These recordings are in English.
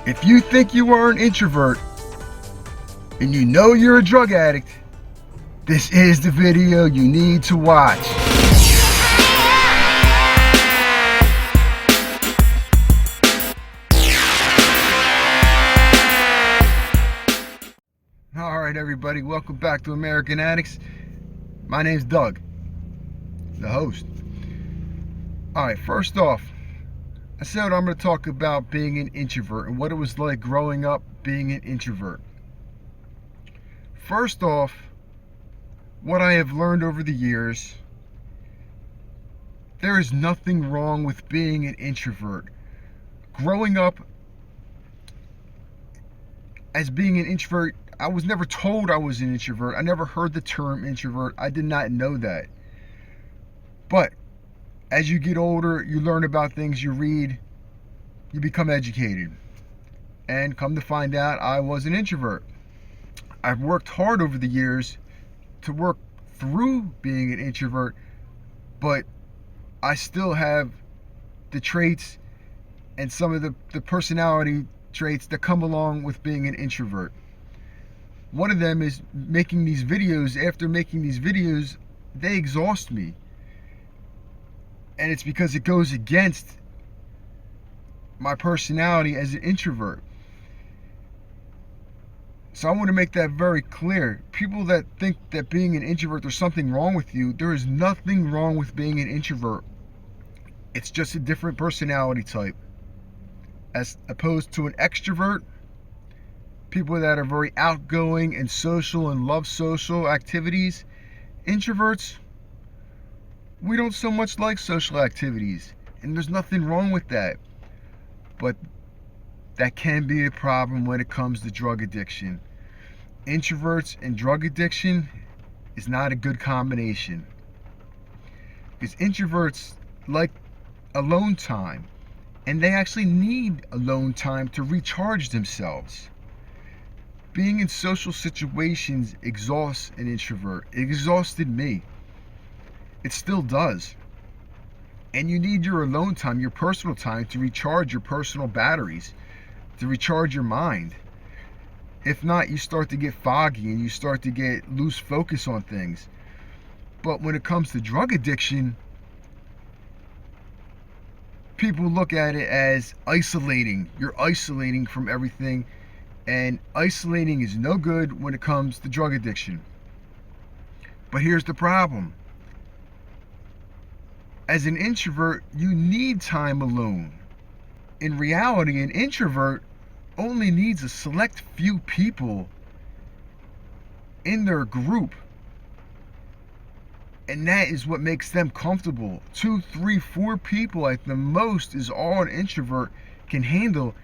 If you think you are an introvert and you know you're a drug addict, this is the video you need to watch. Alright everybody, welcome back to American Addicts. My name's Doug, the host. Alright, first off, I said I'm going to talk about being an introvert and what it was like growing up being an introvert. First off, what I have learned over the years, there is nothing wrong with being an introvert. Growing up as being an introvert, I was never told I was an introvert. I never heard the term introvert. I did not know that. But as you get older, you learn about things, you read, you become educated. And come to find out, I was an introvert. I've worked hard over the years to work through being an introvert, but I still have the traits and some of the personality traits that come along with being an introvert. One of them is making these videos. After making these videos, they exhaust me. And it's because it goes against my personality as an introvert. So I want to make that very clear. People that think that being an introvert, there's something wrong with you, there is nothing wrong with being an introvert. It's just a different personality type. As opposed to an extrovert, people that are very outgoing and social and love social activities. Introverts, we don't so much like social activities, and there's nothing wrong with that. But that can be a problem when it comes to drug addiction. Introverts and drug addiction is not a good combination. Because introverts like alone time, and they actually need alone time to recharge themselves. Being in social situations exhausts an introvert. It exhausted me. It still does. And you need your alone time, your personal time, to recharge your personal batteries, to recharge your mind. If not, you start to get foggy and you start to lose focus on things. But when it comes to drug addiction, people look at it as isolating. You're isolating from everything, and isolating is no good when it comes to drug addiction. But here's the problem. As an introvert, you need time alone. In reality, an introvert only needs a select few people in their group, and that is what makes them comfortable. 2, 3, 4 people at the most is all an introvert can handle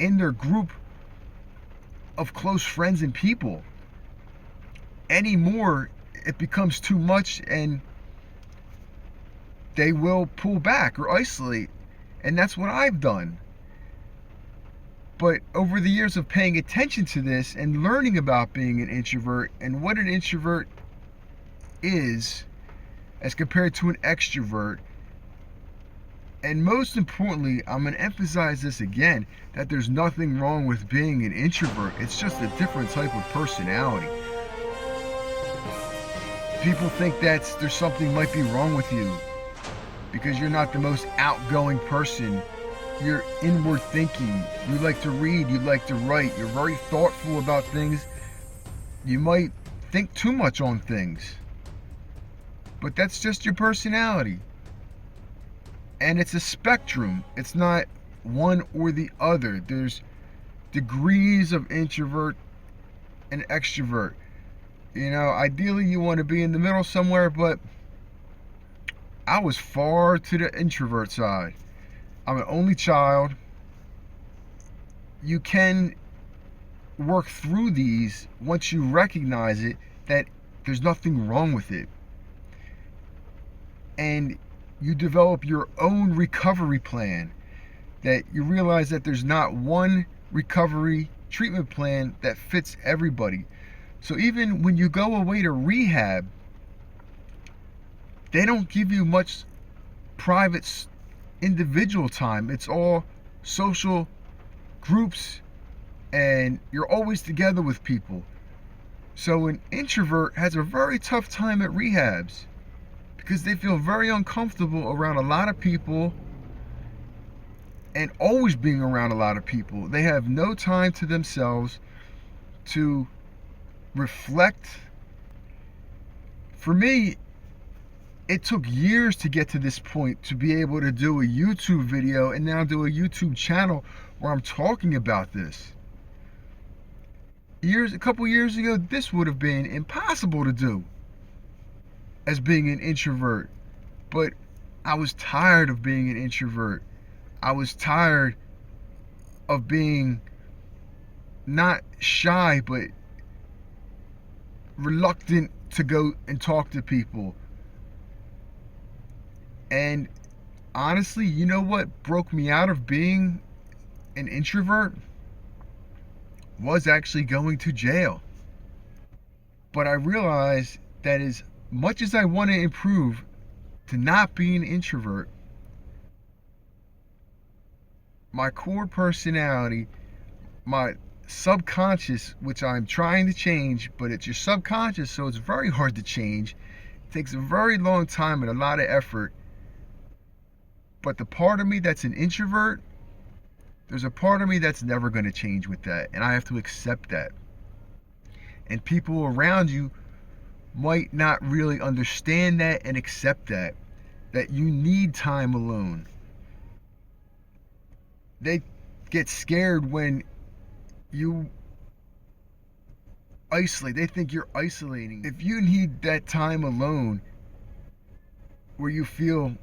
in their group of close friends and people. Any more, it becomes too much, and they will pull back or isolate. And that's what I've done. But over the years of paying attention to this and learning about being an introvert and what an introvert is as compared to an extrovert, and most importantly, I'm going to emphasize this again, that there's nothing wrong with being an introvert. It's just a different type of personality. People think that there's something might be wrong with you because you're not the most outgoing person. You're inward thinking. You like to read. You like to write. You're very thoughtful about things. You might think too much on things. But that's just your personality. And it's a spectrum. It's not one or the other. There's degrees of introvert and extrovert. You know, ideally you want to be in the middle somewhere, but I was far to the introvert side. I'm an only child. You can work through these once you recognize it, that there's nothing wrong with it. And you develop your own recovery plan, that you realize that there's not one recovery treatment plan that fits everybody. So even when you go away to rehab, they don't give you much private individual time. It's all social groups and you're always together with people. So an introvert has a very tough time at rehabs because they feel very uncomfortable around a lot of people and always being around a lot of people. They have no time to themselves to reflect. For me, it took years to get to this point to be able to do a YouTube video and now do a YouTube channel where I'm talking about this. A couple years ago, this would have been impossible to do as being an introvert. But I was tired of being an introvert. I was tired of being not shy, but reluctant to go and talk to people. And honestly, you know what broke me out of being an introvert? Was actually going to jail. But I realized that as much as I want to improve to not be an introvert, my core personality, my subconscious, which I'm trying to change, but it's your subconscious, so it's very hard to change. It takes a very long time and a lot of effort. But the part of me that's an introvert, there's a part of me that's never going to change with that, and I have to accept that. And people around you might not really understand that and accept that you need time alone. They get scared when you isolate. They think you're isolating. If you need that time alone where you feel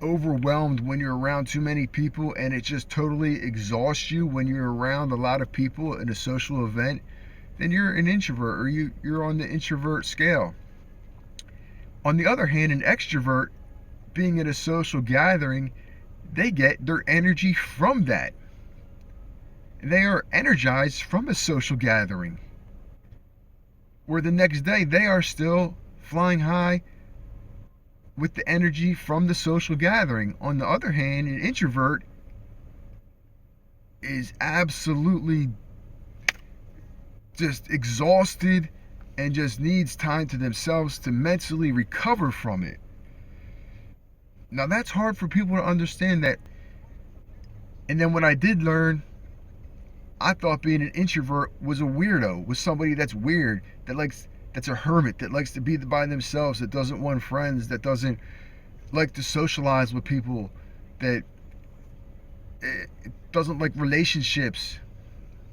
overwhelmed when you're around too many people and it just totally exhausts you when you're around a lot of people in a social event, then you're an introvert, or you're on the introvert scale. On the other hand, an extrovert, being at a social gathering, they get their energy from that. They are energized from a social gathering, where the next day they are still flying high with the energy from the social gathering. On the other hand, an introvert is absolutely just exhausted and just needs time to themselves to mentally recover from it. Now that's hard for people to understand that. And then when I did learn, I thought being an introvert was a weirdo, was somebody that's weird, that's a hermit, that likes to be by themselves, that doesn't want friends, that doesn't like to socialize with people, that doesn't like relationships.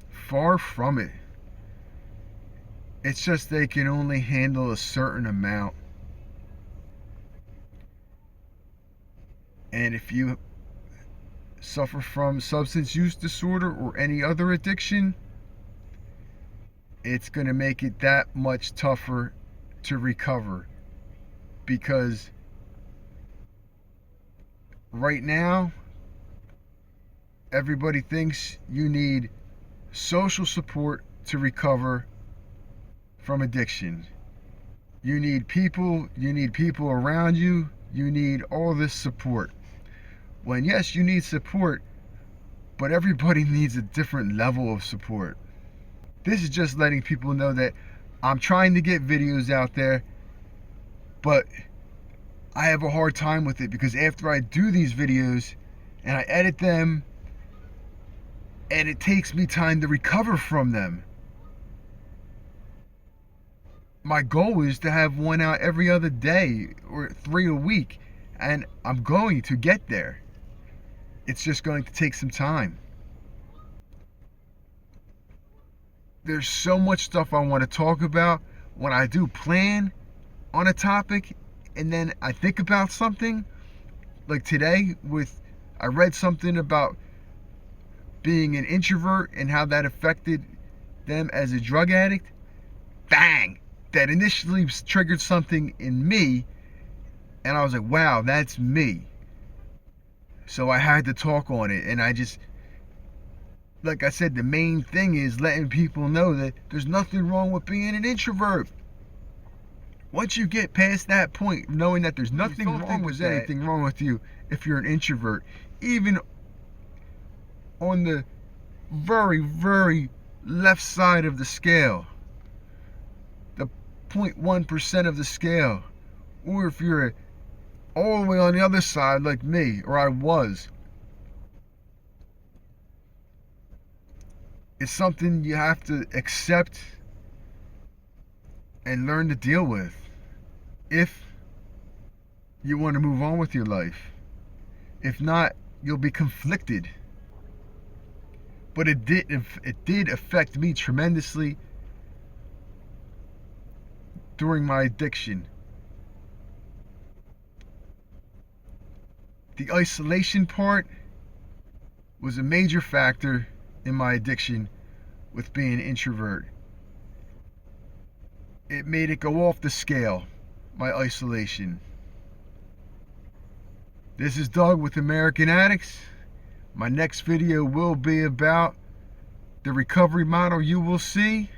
Far from it. It's just they can only handle a certain amount. And if you suffer from substance use disorder or any other addiction, it's going to make it that much tougher to recover, because right now everybody thinks you need social support to recover from addiction. You need people around you, you need all this support. When yes, you need support, but everybody needs a different level of support. This is just letting people know that I'm trying to get videos out there, but I have a hard time with it, because after I do these videos and I edit them, and it takes me time to recover from them. My goal is to have one out every other day or 3 a week, and I'm going to get there. It's just going to take some time. There's so much stuff I want to talk about. When I do plan on a topic and then I think about something, like today I read something about being an introvert and how that affected them as a drug addict. Bang! That initially triggered something in me, and I was like, wow, that's me. So I had to talk on it, and I just, like I said, the main thing is letting people know that there's nothing wrong with being an introvert. Once you get past that point, knowing that there's nothing wrong with anything wrong with you if you're an introvert, even on the very, very left side of the scale, the 0.1% of the scale, or if you're all the way on the other side like me, or I was, it's something you have to accept and learn to deal with if you want to move on with your life. If not, you'll be conflicted. But it did affect me tremendously during my addiction. The isolation part was a major factor in my addiction with being an introvert. It made it go off the scale, my isolation. This is Doug with American Addicts. My next video will be about the recovery model you will see.